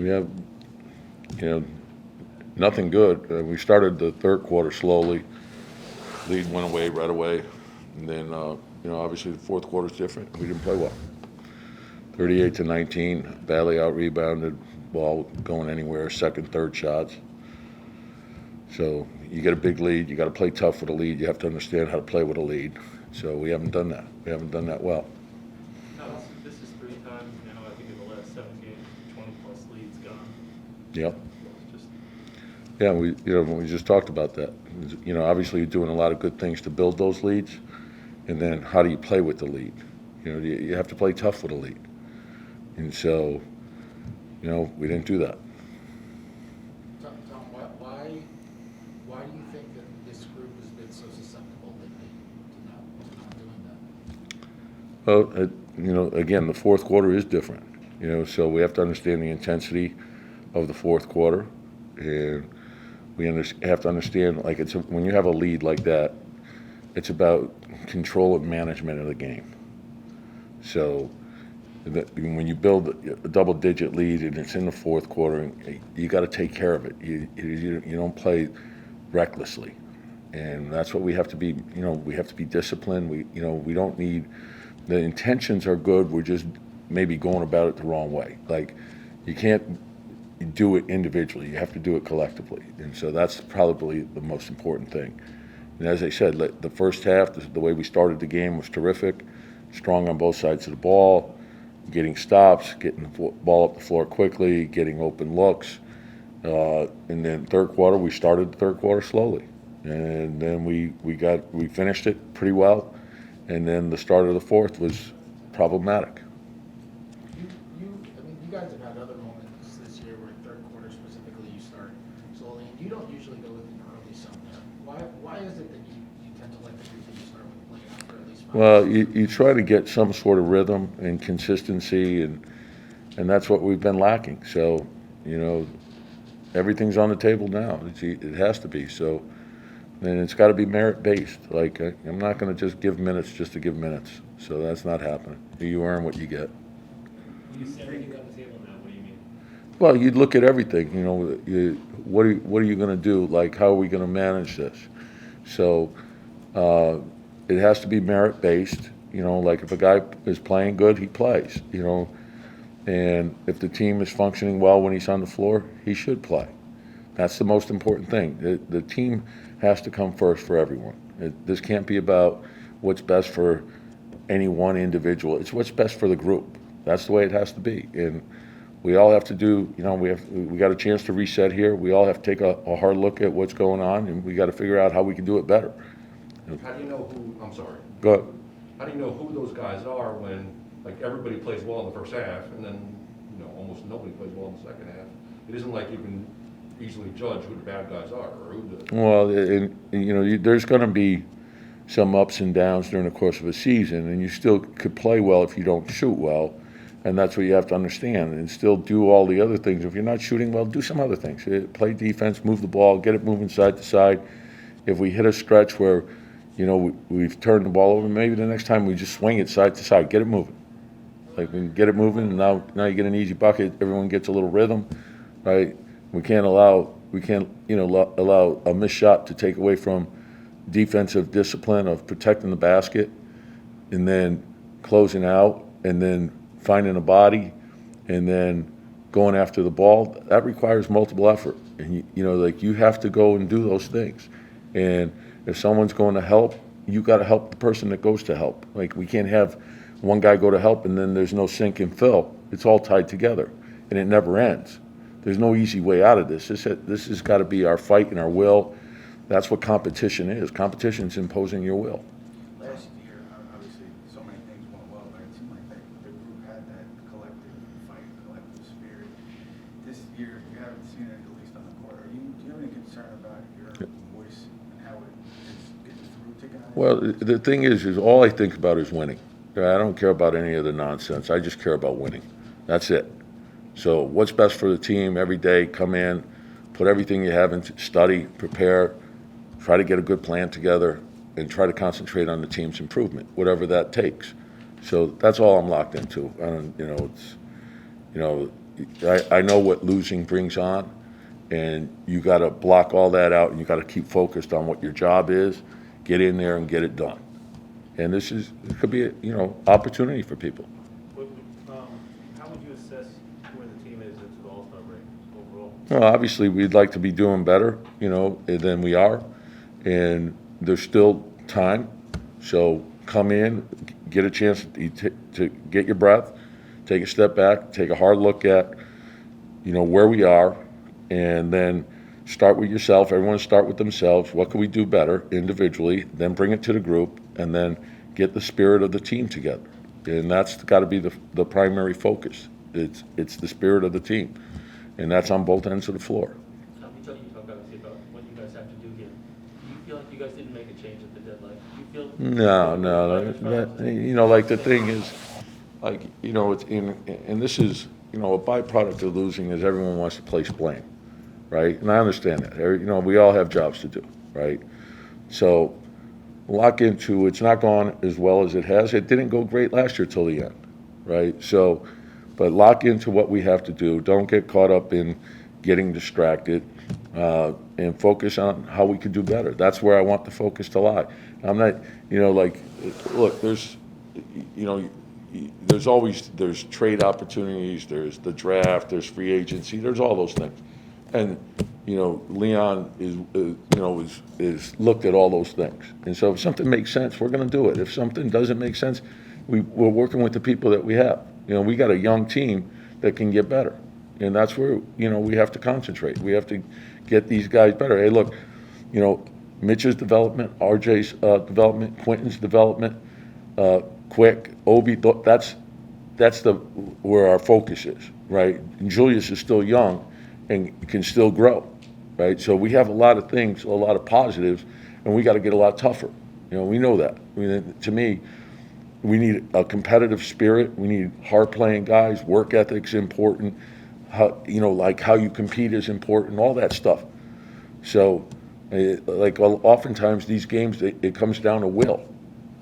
We have, you know, nothing good. We started the third quarter slowly. Lead went away right away. And then, obviously the fourth quarter's different. We didn't play well. 38-19, badly out-rebounded, ball going anywhere, second, third shots. So you get a big lead, you got to play tough with a lead. You have to understand how to play with a lead. So we haven't done that. We haven't done that well. No, this is 3 times now. I think in the last 7 games, 20-plus leads gone. Yep. Just Yeah, we just talked about that. Obviously you're doing a lot of good things to build those leads, and then how do you play with the lead? You have to play tough with a lead. And so, we didn't do that. Tom, why do you think that this group has been so susceptible lately to not doing that? Well, again, the fourth quarter is different. So we have to understand the intensity of the fourth quarter, and we have to understand, like, when you have a lead like that, it's about control and management of the game. So when you build a double-digit lead and it's in the fourth quarter, you got to take care of it. You don't play recklessly, and that's what we have to be. We have to be disciplined. We don't need. The intentions are good. We're just maybe going about it the wrong way. Like, you can't do it individually. You have to do it collectively, and so that's probably the most important thing. And as I said, the first half, the way we started the game was terrific, strong on both sides of the ball, getting stops, getting the ball up the floor quickly, getting open looks. And then third quarter, we started the third quarter slowly, and then we finished it pretty well, and then the start of the fourth was problematic. You guys have had other moments this year where third quarter specifically you start slowly, and you don't usually go with an early somewhere. Why is it that you tend to like the group that you start with playing after at least 5 Well, minutes? you try to get some sort of rhythm and consistency, and that's what we've been lacking. So, everything's on the table now. It has to be. So, and it's got to be merit-based. Like, I'm not going to just give minutes just to give minutes. So that's not happening. You earn what you get. when you say everything's on the table now, what do you mean? Well, you'd look at everything. What are you going to do? Like, how are we going to manage this? So it has to be merit-based. Like, if a guy is playing good, he plays. And if the team is functioning well when he's on the floor, he should play. That's the most important thing. The team has to come first for everyone. This can't be about what's best for any one individual. It's what's best for the group. That's the way it has to be. And we all have to do, we got a chance to reset here. We all have to take a hard look at what's going on, and we got to figure out how we can do it better. How do you know who, I'm sorry, Go ahead. how do you know who those guys are when, like, everybody plays well in the first half, and then, almost nobody plays well in the second half? It isn't like you can easily judge who the bad guys are, or who the... Well, there's going to be some ups and downs during the course of a season, and you still could play well if you don't shoot well, and that's what you have to understand, and still do all the other things. If you're not shooting well, do some other things. Play defense, move the ball, get it moving side to side. If we hit a stretch where, we've turned the ball over, maybe the next time we just swing it side to side, get it moving. Like, we can get it moving, and now you get an easy bucket. Everyone gets a little rhythm, right? We can't allow a missed shot to take away from defensive discipline of protecting the basket, and then closing out, and then finding a body, and then going after the ball. That requires multiple effort, and you have to go and do those things. And if someone's going to help, you got to help the person that goes to help. Like, we can't have one guy go to help and then there's no sink and fill. It's all tied together, and it never ends. There's no easy way out of this. This has got to be our fight and our will. That's what competition is. Competition is imposing your will. Last year, obviously, so many things went well, but it seemed like the group had that collective fight, collective spirit. This year, you haven't seen it, at least on the court. Do you have any concern about your voice and how it gets through to guys? Well, the thing is all I think about is winning. I don't care about any of the nonsense. I just care about winning. That's it. So what's best for the team every day? Come in, put everything you have into study, prepare, try to get a good plan together, and try to concentrate on the team's improvement, whatever that takes. So that's all I'm locked into. I know what losing brings on, and you got to block all that out, and you got to keep focused on what your job is, get in there and get it done. And it could be a, opportunity for people. How would you assess where the team is into the All-Star break overall? Well, obviously, we'd like to be doing better, than we are, and there's still time. So come in, get a chance to get your breath, take a step back, take a hard look at, where we are, and then start with yourself. Everyone start with themselves. What can we do better individually? Then bring it to the group, and then get the spirit of the team together. And that's got to be the primary focus. It's the spirit of the team, and that's on both ends of the floor. You talk obviously about what you guys have to do here. Do you feel like you guys didn't make a change at the deadline? Do you feel? No. Like the thing is, it's and this is, a byproduct of losing is everyone wants to place blame, right? And I understand that. We all have jobs to do, right? So lock into it's not gone as well as it has. It didn't go great last year till the end, right? So, but lock into what we have to do. Don't get caught up in getting distracted, and focus on how we could do better. That's where I want the focus to lie. I'm not, look, there's trade opportunities, there's the draft, there's free agency, there's all those things. And, Leon is looked at all those things. And so if something makes sense, we're going to do it. If something doesn't make sense, we're working with the people that we have. We got a young team that can get better. And that's where, we have to concentrate. We have to get these guys better. Hey, look, Mitch's development, RJ's development, Quentin's development, Quick, Obi, that's where our focus is, right? And Julius is still young and can still grow, right? So we have a lot of things, a lot of positives, and we got to get a lot tougher. We know that. To me, we need a competitive spirit. We need hard-playing guys. Work ethic's important. How you compete is important. All that stuff. So, oftentimes these games, it comes down to will.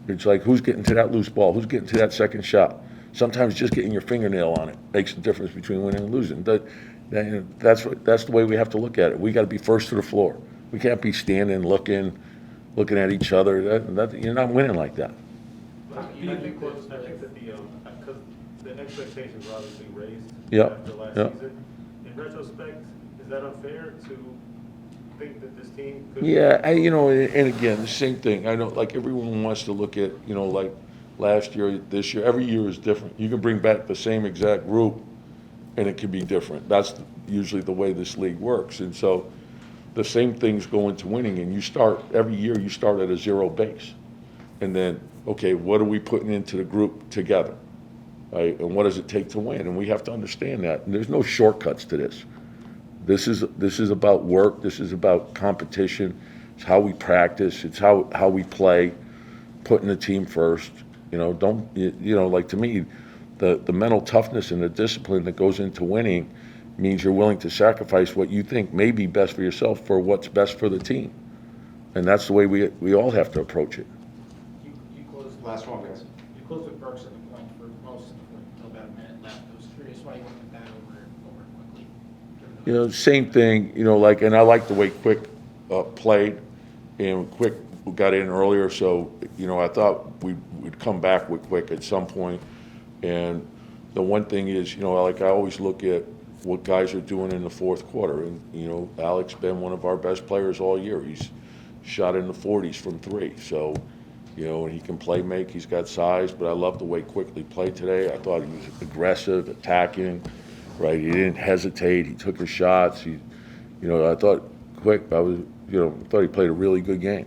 It's like who's getting to that loose ball, who's getting to that second shot. Sometimes just getting your fingernail on it makes the difference between winning and losing. That's the way we have to look at it. We got to be first to the floor. We can't be standing, looking at each other. You're not winning like that. I think that because the expectations were obviously raised Yep. after last Yep. season. In retrospect, is that unfair to think that this team could? Yeah, and again, the same thing. I know, like everyone wants to look at, like last year, this year. Every year is different. You can bring back the same exact group, and it can be different. That's usually the way this league works. And so, the same things go into winning. And every year. You start at a zero base, and then okay, what are we putting into the group together, right? And what does it take to win? And we have to understand that. And there's no shortcuts to this. This is about work. This is about competition. It's how we practice. It's how we play, putting the team first. To me, the mental toughness and the discipline that goes into winning means you're willing to sacrifice what you think may be best for yourself for what's best for the team. And that's the way we all have to approach it. You closed. Last one, guys. You closed with Burks at the point for most of the point until about a minute left. I was curious why you went with that over quickly. Same thing, and I like the way Quick played, and Quick got in earlier, so, I thought we'd come back with Quick at some point. And the one thing is, I always look at what guys are doing in the fourth quarter. And, Alex been one of our best players all year. He's shot in the 40s from three. So, and he can play make. He's got size, but I love the way Quickly played today. I thought he was aggressive, attacking, right? He didn't hesitate. He took his shots. I thought Quick, thought he played a really good game.